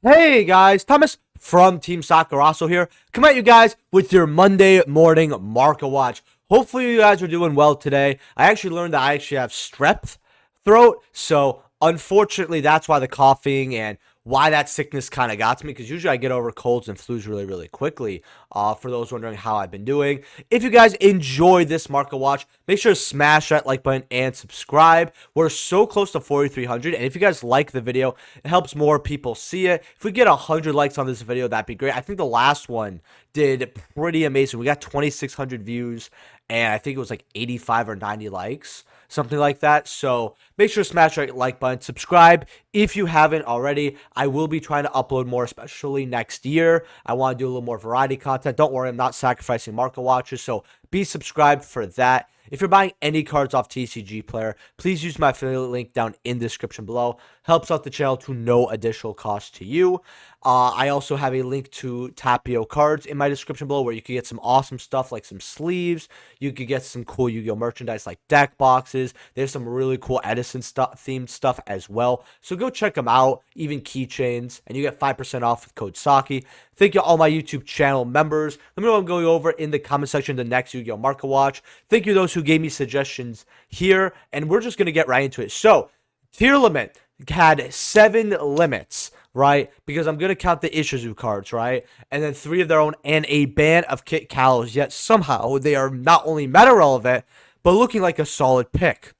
Hey guys, Thomas from Team Sakuraso here. Come at you guys with your Monday morning market watch. Hopefully you guys are doing well today. I actually learned that I actually have strep throat, so unfortunately that's why the coughing and why that sickness kind of got to me, because usually I get over colds and flus really quickly. For those wondering how I've been doing, if you guys enjoy this market watch, make sure to smash that like button and subscribe. We're so close to 4,300, and if you guys like the video, it helps more people see it. If we get 100 likes on this video, that'd be great. I think the last one did pretty amazing. We got 2,600 views, and I think it was like 85 or 90 likes, something like that. So make sure to smash that like button, subscribe if you haven't already. I will be trying to upload more, especially next year. I want to do a little more variety content. Don't worry, I'm not sacrificing market watches, so be subscribed for that. If you're buying any cards off TCG Player, please use my affiliate link down in the description below. Helps out the channel to no additional cost to you. I also have a link to Tapio cards in my description below, where you can get some awesome stuff like some sleeves. You could get some cool Yu-Gi-Oh merchandise like deck boxes. There's some really cool Edison themed stuff as well. So go check them out, even keychains, and you get 5% off with code SAKI. Thank you all my YouTube channel members. Let me know what I'm going over in the comment section the next Yu-Gi-Oh market watch. Thank you to those who gave me suggestions here, and we're just going to get right into it. So, TEARLAMENT had 7 limits, right? Because I'm going to count the Ishizu cards, right? And then 3 of their own and a ban of Kit Kalos, yet somehow they are not only meta relevant, but looking like a solid pick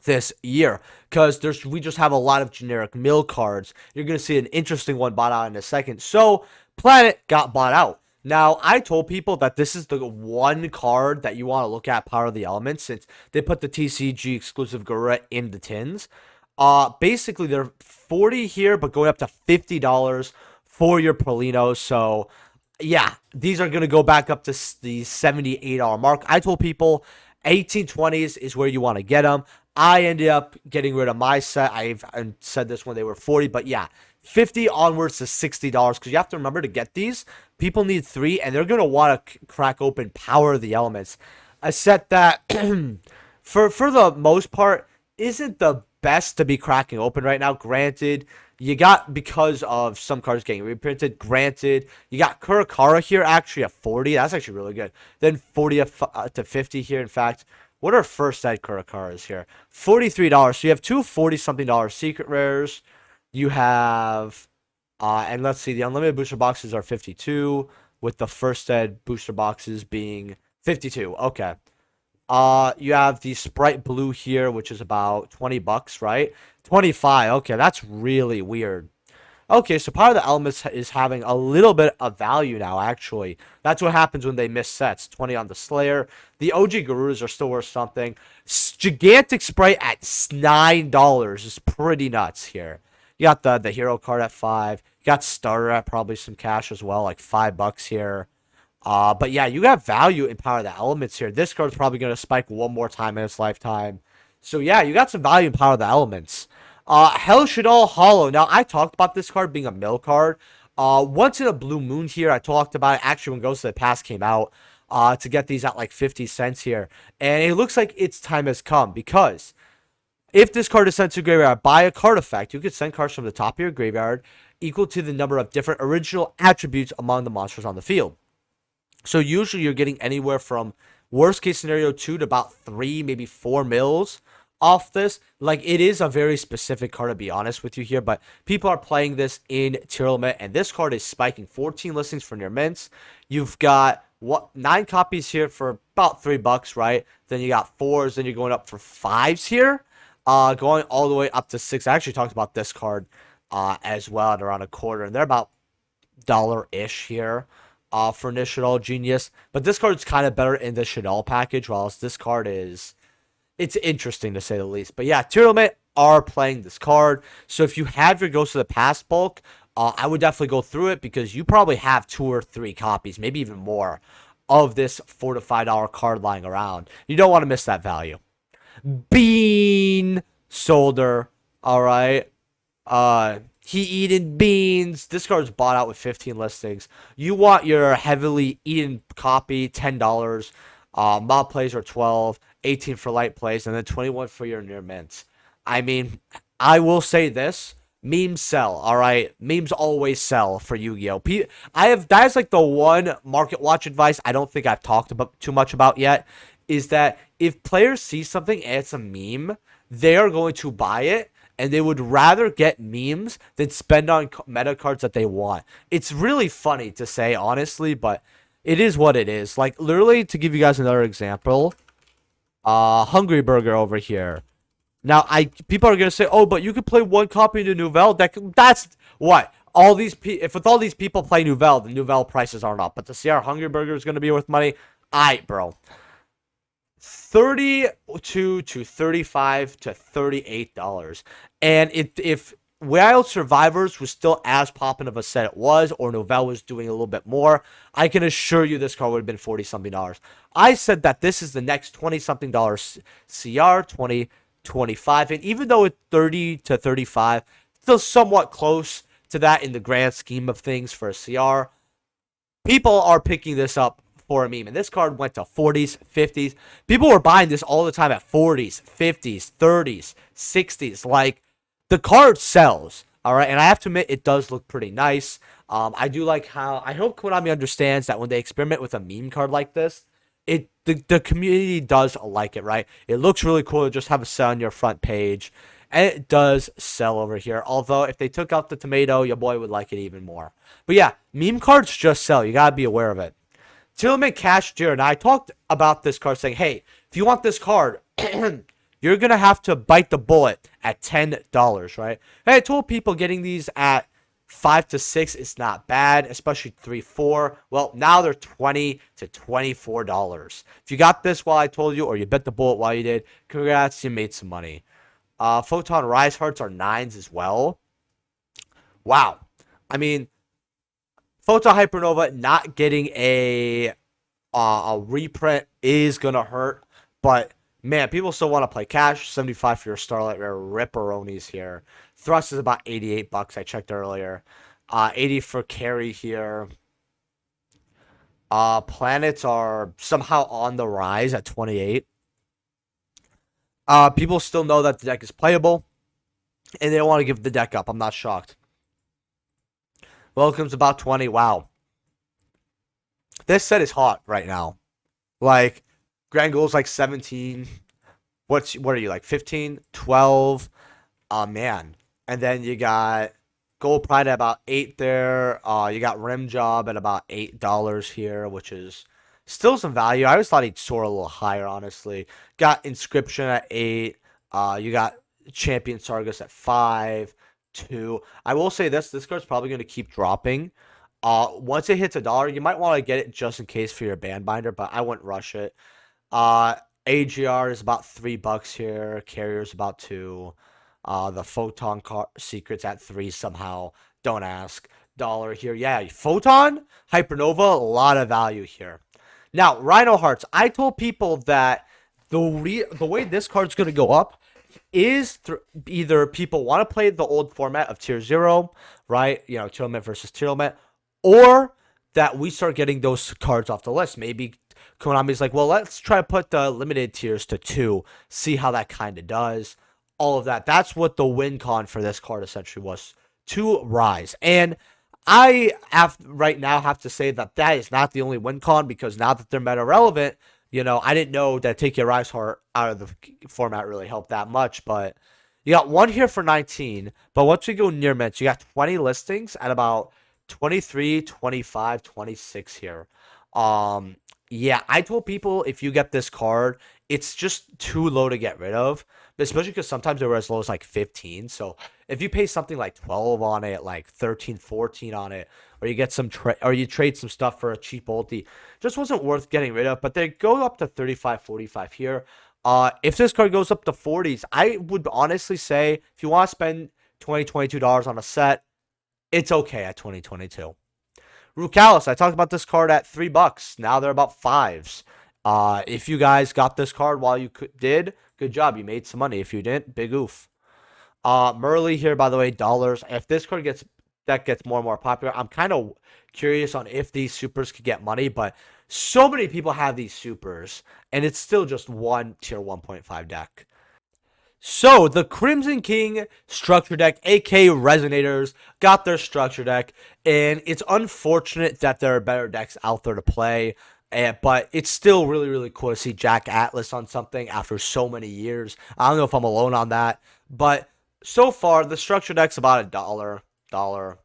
this year, because we just have a lot of generic mill cards. You're going to see an interesting one bought out in a second. So Planet got bought out. Now, I told people that this is the one card that you want to look at, Power of the Elements, since they put the TCG exclusive Garura in the tins. Basically, they're 40 here, but going up to $50 for your Polinos. So, yeah, these are going to go back up to the $78 mark. I told people 1820s is where you want to get them. I ended up getting rid of my set. I've said this when they were 40, but yeah, 50 onwards to $60, because you have to remember, to get these, people need 3, and they're going to want to crack open Power of the Elements, a set that for the most part isn't the best to be cracking open right now. Granted, you got, because of some cards getting reprinted, granted, you got Kurakara here actually at 40. That's actually really good. Then 40 to 50 here. In fact, what are first ed Kurakaras here? $43. So you have two $40-something secret rares. You have, and let's see, the unlimited booster boxes are 52, with the first ed booster boxes being 52. Okay. You have the Sprite Blue here, which is about $20, right? 25. Okay, that's really weird. Okay, so Power of the Elements is having a little bit of value now, actually. That's what happens when they miss sets. 20 on the Slayer. The OG Garuras are still worth something. Gigantic Sprite at $9 is pretty nuts here. You got the Hero card at 5. You got Starter at probably some cash as well, like $5 here. But yeah, you got value in Power of the Elements here. This card's probably going to spike one more time in its lifetime. So yeah, you got some value in Power of the Elements. Hell Shaddoll Hollow. Now, I talked about this card being a mill card. Once in a blue moon here, I talked about it actually when Ghost of the Past came out, to get these at like 50 cents here. And it looks like its time has come, because if this card is sent to graveyard by a card effect, you could send cards from the top of your graveyard equal to the number of different original attributes among the monsters on the field. So usually you're getting anywhere from worst case scenario 2 to about 3, maybe 4 mills off this. Like, it is a very specific card, to be honest with you here, but people are playing this in TEARLAMENT, and this card is spiking. 14 listings for near mints. You've got 9 copies here for about $3, right? Then you got 4s, then you're going up for 5s here, going all the way up to 6. I actually talked about this card as well at around a quarter, and they're about $1-ish here. For Shaddoll Genius, but this card's kind of better in the Shaddoll package, whilst this card it's interesting to say the least. But yeah, TEARLAMENT are playing this card, so if you have your Ghost of the Past bulk, I would definitely go through it, because you probably have 2 or 3 copies, maybe even more, of this $4 to $5 card lying around. You don't want to miss that value. Bean Solder, all right. He eaten beans. This card's bought out with 15 listings. You want your heavily eaten copy, $10. Mob plays are 12, 18 for light plays, and then 21 for your near mints. I mean, I will say this. Memes sell, all right? Memes always sell for Yu-Gi-Oh! That is like the one market watch advice I don't think I've talked about too much about yet, is that if players see something and it's a meme, they are going to buy it, and they would rather get memes than spend on meta cards that they want. It's really funny to say, honestly, but it is what it is. Like, literally, to give you guys another example, Hungry Burger over here. Now, people are gonna say, "Oh, but you could play one copy of the Nouvelle deck." That's what if with all these people play Nouvelle, the Nouvelle prices aren't up. But to see our Hungry Burger is gonna be worth money, bro. 32 to 35 to $38, and if Wild Survivors was still as poppin' of a set it was, or Nouvelle was doing a little bit more, I can assure you this card would have been $40-something. I said that this is the next $20-something CR, 25, and even though it's 30 to 35, still somewhat close to that in the grand scheme of things for a CR. People are picking this up for a meme, and this card went to 40s, 50s. People were buying this all the time at 40s, 50s, 30s, 60s. Like, the card sells, all right, and I have to admit it does look pretty nice. I do like how, I hope Konami understands that when they experiment with a meme card like this, the community does like it, right? It looks really cool to just have a set on your front page, and it does sell over here. Although if they took out the tomato, your boy would like it even more. But yeah, meme cards just sell. You gotta be aware of it. TEARLAMENT KASHTIRA, and I talked about this card saying, hey, if you want this card, you're gonna have to bite the bullet at $10, right? Hey, I told people getting these at 5 to 6 is not bad, especially 3, 4. Well, now they're $20 to $24. If you got this while I told you, or you bet the bullet while you did, congrats, you made some money. Photon Rhino Hearts are 9s as well. Wow. I mean, Photon Hypernova not getting a reprint is gonna hurt, but man, people still want to play cash. 75 for your Starlight Rare Ripperonis here. Thrust is about $88. I checked earlier. 80 for carry here. Planets are somehow on the rise at 28. People still know that the deck is playable, and they don't want to give the deck up. I'm not shocked. Welcome's about 20. Wow. This set is hot right now. Like, Grand Goal's like 17. What are you, like 15? 12? Man. And then you got Gold Pride at about 8 there. You got Rim Job at about $8 here, which is still some value. I always thought he'd soar a little higher, honestly. Got Inscription at 8. You got Champion Sargus at 5, 2. I will say this card's probably going to keep dropping. Once it hits $1, you might want to get it just in case for your band binder, but I wouldn't rush it. AGR is about $3 here. Carrier's about 2. The Photon Secret's at 3 somehow. Don't ask. $1 here. Yeah, Photon Hypernova, a lot of value here. Now, Rhino Hearts. I told people that the way this card's going to go up is either people want to play the old format of Tier 0, right? You know, TEARLAMENT versus TEARLAMENT, or that we start getting those cards off the list. Maybe Konami's like, well, let's try to put the limited tiers to 2, see how that kind of does. All of that. That's what the win con for this card essentially was, to rise. And I right now have to say that is not the only win con, because now that they're meta relevant, you know, I didn't know that Take Your Rise Heart out of the format really helped that much, but you got one here for 19. But once we go near mint, you got 20 listings at about 23, 25, 26 here. Yeah, I told people if you get this card, it's just too low to get rid of, especially because sometimes they were as low as like 15. So if you pay something like 12 on it, like 13, 14 on it, or you get some or you trade some stuff for a cheap ulti, just wasn't worth getting rid of. But they go up to 35, 45 here. If this card goes up to 40s, I would honestly say if you want to spend $20, $22 on a set, it's okay at 2022. Rucalis, I talked about this card at $3. Now they're about 5s. If you guys got this card while you did, good job. You made some money. If you didn't, big oof. Merly here, by the way, $. If this card gets more and more popular, I'm kind of curious on if these supers could get money, but so many people have these supers, and it's still just one tier 1.5 deck. So, the Crimson King structure deck, aka Resonators, got their structure deck, and it's unfortunate that there are better decks out there to play, but it's still really, really cool to see Jack Atlas on something after so many years. I don't know if I'm alone on that, but so far, the structure deck's about $1.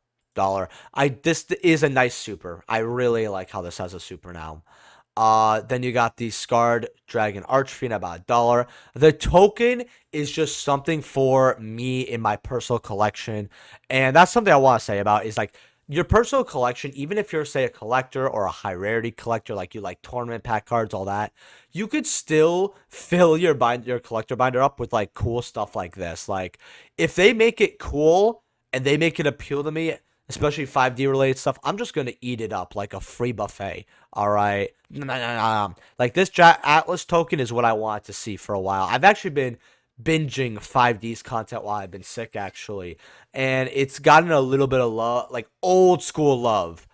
This is a nice super. I really like how this has a super now. Then you got the Scarred Dragon Archery at about $1. The token is just something for me in my personal collection. And that's something I want to say about is like your personal collection, even if you're, say, a collector or a high rarity collector, like you like tournament pack cards, all that, you could still fill your collector binder up with like cool stuff like this. Like if they make it cool and they make it appeal to me, especially 5D related stuff, I'm just going to eat it up like a free buffet. All right. Like this Atlas token is what I wanted to see for a while. I've actually been binging 5D's content while I've been sick, actually. And it's gotten a little bit of love, like old school love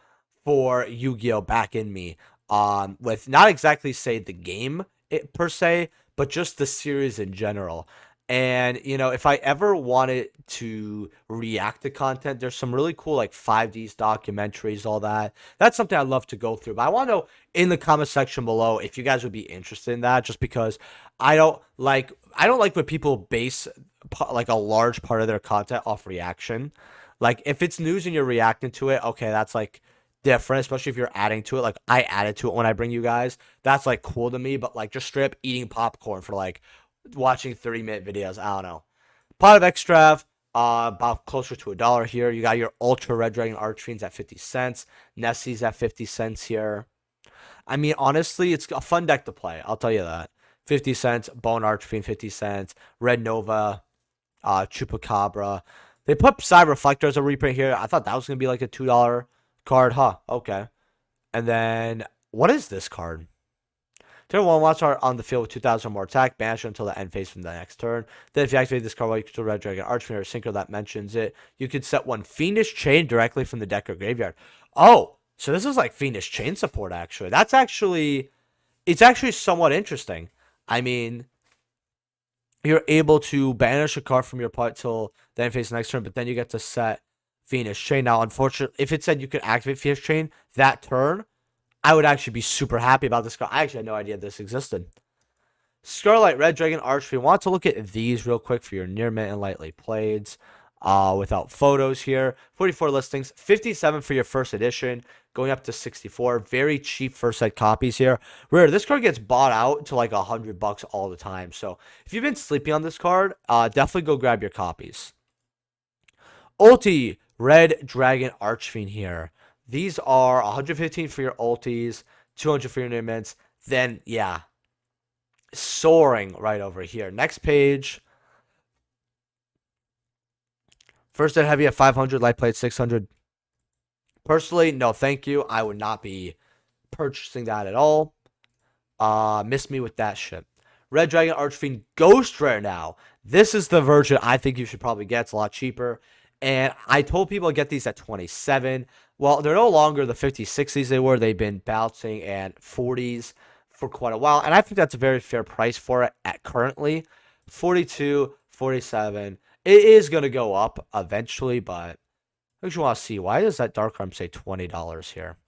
for Yu-Gi-Oh! Back in me. With not exactly, say, the game per se, but just the series in general. And, you know, if I ever wanted to react to content, there's some really cool, like, 5Ds documentaries, all that. That's something I'd love to go through. But I want to know in the comment section below if you guys would be interested in that, just because I don't like when people base, like, a large part of their content off reaction. Like, if it's news and you're reacting to it, okay, that's, like, different, especially if you're adding to it. Like, I added to it when I bring you guys. That's, like, cool to me. But, like, just straight up eating popcorn for, like, watching 30-minute videos. I don't know. Pot of Extrav, about closer to $1 here. You got your Ultra Red Dragon Archfiends at 50 cents. Nessie's at 50 cents here. I mean, honestly, it's a fun deck to play. I'll tell you that. 50 cents. Bone Archfiend, 50 cents. Red Nova, Chupacabra. They put Side Reflector as a reprint here. I thought that was going to be like a $2 card. Huh. Okay. And then, what is this card? Turn 1, watch art on the field with 2,000 or more attack. Banish it until the end phase from the next turn. Then if you activate this card while you control Red Dragon Archfiend or Synchro that mentions it, you could set one Fiendish Chain directly from the deck or graveyard. Oh, so this is like Fiendish Chain support, actually. It's actually somewhat interesting. I mean, you're able to banish a card from your part till the end phase next turn, but then you get to set Fiendish Chain. Now, unfortunately, if it said you could activate Fiendish Chain that turn, I would actually be super happy about this card. I actually had no idea this existed. Scarlet Red Dragon Archery. Want to look at these real quick for your near mint and lightly played. Without photos here. 44 listings. 57 for your first edition. Going up to 64. Very cheap first set copies here. Rare. This card gets bought out to like $100 all the time. So if you've been sleeping on this card, definitely go grab your copies. Ulti Red Dragon Archfiend here. These are 115 for your ultis, 200 for your near mints. Then, yeah, soaring right over here. Next page. First ed heavy at 500, light plate 600. Personally, no thank you. I would not be purchasing that at all. Miss me with that shit. Red Dragon Archfiend Ghost Rare now. This is the version I think you should probably get. It's a lot cheaper. And I told people to get these at 27. Well, they're no longer the 50s, 60s they were. They've been bouncing at 40s for quite a while. And I think that's a very fair price for it at currently. 42, 47. It is going to go up eventually, but I just want to see. Why does that Dark Arm say $20 here?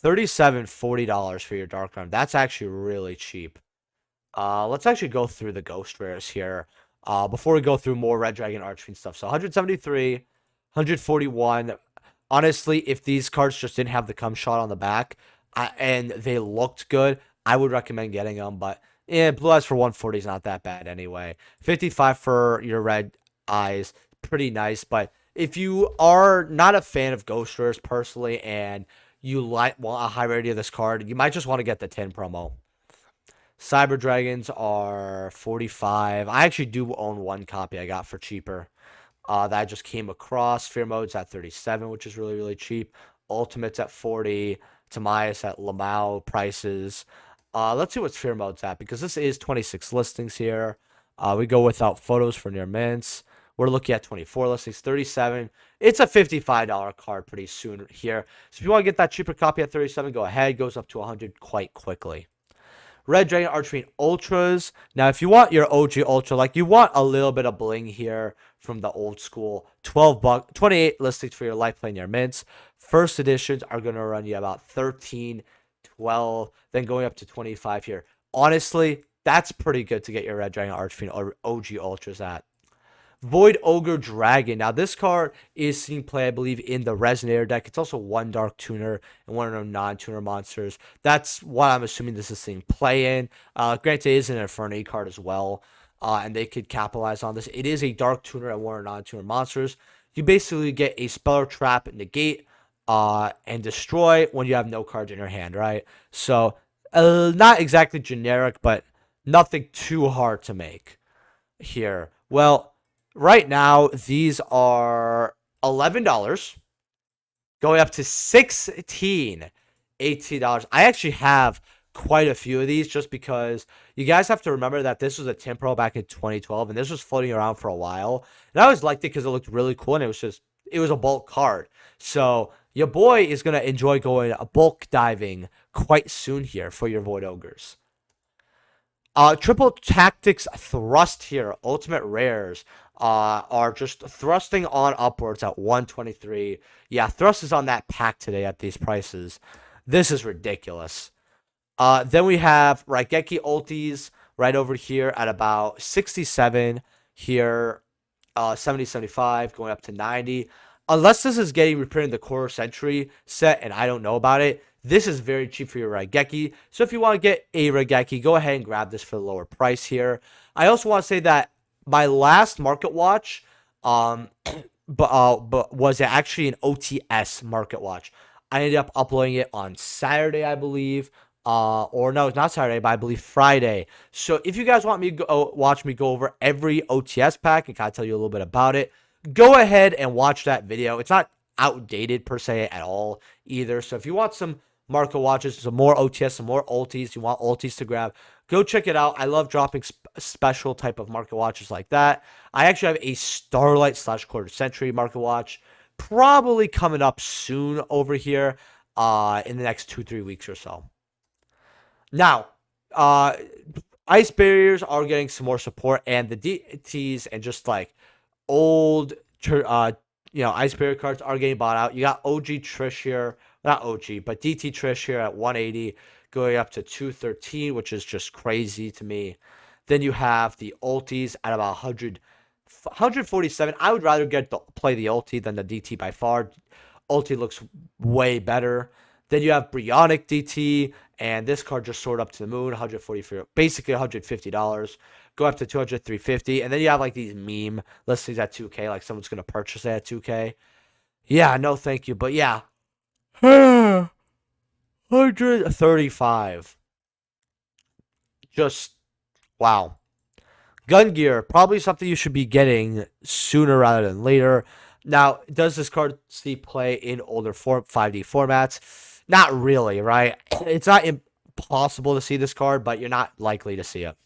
$37, $40 for your Dark Arm. That's actually really cheap. Let's actually go through the Ghost Rares here. Before we go through more Red Dragon Archfiend stuff. So 173, 141. Honestly, if these cards just didn't have the cum shot on the back and they looked good, I would recommend getting them. But yeah, Blue Eyes for 140 is not that bad anyway. 55 for your Red Eyes, pretty nice. But if you are not a fan of Ghost Rares personally and you want a high rarity of this card, you might just want to get the 10 promo. Cyber Dragons are 45. I actually do own one copy I got for cheaper. That I just came across. Fear Mode's at 37, which is really, really cheap. Ultimate's at 40. Tamias at Lamau prices. Let's see what Fear Mode's at, because this is 26 listings here. We go without photos for near mints. We're looking at 24 listings, 37. It's a $55 card pretty soon here. So if you want to get that cheaper copy at 37, go ahead. It goes up to 100 quite quickly. Red Dragon Archery Ultras. Now, if you want your OG Ultra, like you want a little bit of bling here from the old school, 12 bucks, 28 listings for your light plane, your mints. First editions are going to run you about 13, 12, then going up to 25 here. Honestly, that's pretty good to get your Red Dragon Archery or OG Ultras at. Void Ogre Dragon. Now, this card is seeing play, I believe, in the Resonator deck. It's also one Dark Tuner and one of the non-tuner monsters. That's what I'm assuming this is seeing play in. Granted, it is an Inferno card as well, and they could capitalize on this. It is a Dark Tuner and one of the non-tuner monsters. You basically get a Speller Trap, Negate, and Destroy when you have no cards in your hand, right? So, not exactly generic, but nothing too hard to make here. Well, right now, these are $11, going up to $16, $18. I actually have quite a few of these just because you guys have to remember that this was a Tim Pro back in 2012, and this was floating around for a while. And I always liked it because it looked really cool, and it was a bulk card. So your boy is going to enjoy going bulk diving quite soon here for your Void Ogres. Triple Tactics Thrust here, Ultimate Rares, are just thrusting on upwards at 123. Yeah, Thrust is on that pack today at these prices. This is ridiculous. Then we have Ragaki Ultis right over here at about 67 here, 70, 75, going up to 90. Unless this is getting reprinted in the Quarter Century set and I don't know about it, this is very cheap for your Rageki. So if you want to get a Rageki, go ahead and grab this for the lower price here. I also want to say that my last market watch but was actually an OTS market watch. I ended up uploading it on Saturday, I believe. Or no, it's not Saturday, but I believe Friday. So if you guys want me to watch me go over every OTS pack and kind of tell you a little bit about it, go ahead and watch that video. It's not outdated per se at all either. So if you want some market watches, some more OTS, some more ultis, you want ultis to grab, go check it out. I love dropping special type of market watches like that. I actually have a Starlight / Quarter Century market watch probably coming up soon over here in the next 2-3 weeks or so. Now, ice barriers are getting some more support, and the DTs and just like old ice barrier cards are getting bought out. You got OG Trish here, not OG, but DT Trish here at 180, going up to 213, which is just crazy to me. Then you have the ultis at about 147. I would rather play the ulti than the DT by far. Ulti looks way better. Then you have Bryonic DT, and this card just soared up to the moon, 140, basically $150. Go up to 200, 350, and then you have like these meme listings at 2K, like someone's gonna purchase it at 2K. Yeah, no, thank you, but yeah, 135. Just wow. Gun gear, probably something you should be getting sooner rather than later. Now, does this card see play in older 5D formats? Not really, right? It's not impossible to see this card, but you're not likely to see it.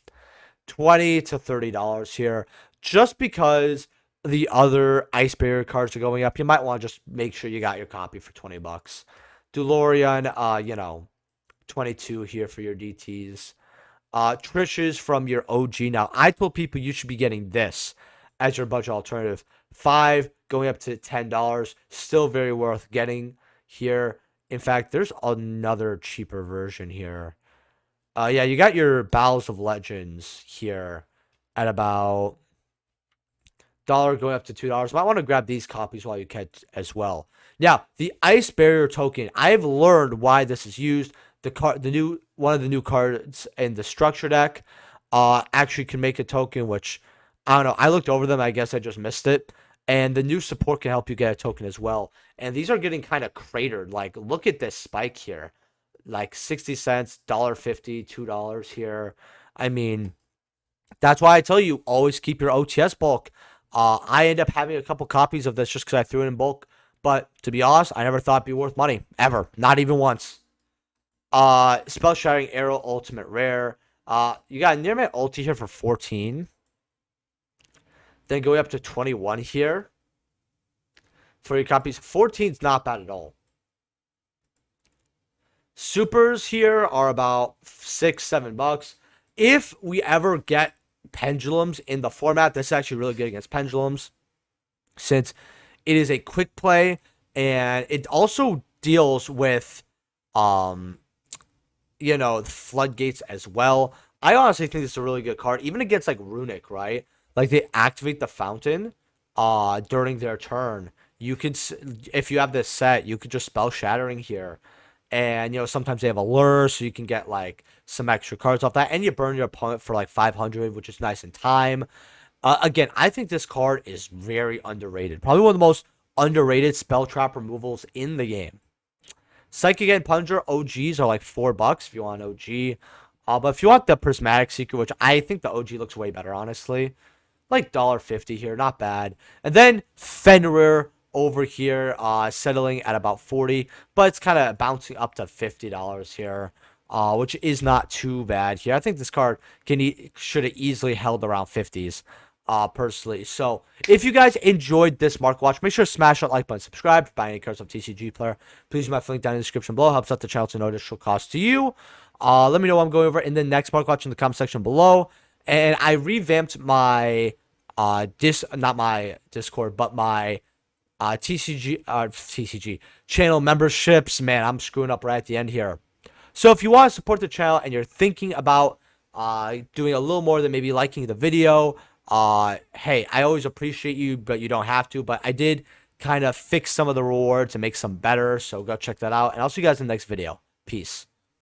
$20 to $30 here. Just because the other ice barrier cards are going up, you might want to just make sure you got your copy for $20. DeLorean, 22 here for your DTs. Trish's from your OG. Now, I told people you should be getting this as your budget alternative. $5 going up to $10. Still very worth getting here. In fact, there's another cheaper version here. Yeah, you got your Battles of Legends here at about $1 going up to $2. Might want to grab these copies while you can as well. Now, the Ice Barrier token. I've learned why this is used. One of the new cards in the structure deck actually can make a token, which I don't know. I looked over them. I guess I just missed it. And the new support can help you get a token as well. And these are getting kind of cratered. Like, look at this spike here. Like 60 cents, $1.50, $2 here. I mean, that's why I tell you, always keep your OTS bulk. I end up having a couple copies of this just because I threw it in bulk. But to be honest, I never thought it'd be worth money. Ever. Not even once. Spell Shattering Arrow Ultimate Rare. You got Nearman Ulti here for 14. Then going up to 21 here for your copies. 14's not bad at all. Supers here are about $6-7. If we ever get pendulums in the format, this is actually really good against pendulums, since it is a quick play and it also deals with floodgates as well. I honestly think this is a really good card, even against like Runic, right? Like they activate the fountain during their turn. You could, if you have this set, you could just spell shattering here. And sometimes they have a lure, so you can get like some extra cards off that, and you burn your opponent for like 500, which is nice in time. Again, I think this card is very underrated. Probably one of the most underrated spell trap removals in the game. Psychic and Plunger OGs are like $4 if you want an OG. But if you want the Prismatic Seeker, which I think the OG looks way better, honestly, like $1.50 here, not bad. And then Fenrir over here, settling at about 40, but it's kind of bouncing up to $50 here, which is not too bad here. I think this card should have easily held around 50s. Personally. So if you guys enjoyed this market watch, make sure to smash that like button, subscribe. If you buy any cards of TCG Player, please use my link down in the description below. Helps out the channel to no additional cost to you. Let me know what I'm going over in the next market watch in the comment section below. And I revamped my not my Discord, but my TCG channel memberships. Man, I'm screwing up right at the end here. So if you want to support the channel and you're thinking about doing a little more than maybe liking the video, hey, I always appreciate you, but you don't have to. But I did kind of fix some of the rewards and make some better, so go check that out. And I'll see you guys in the next video. Peace.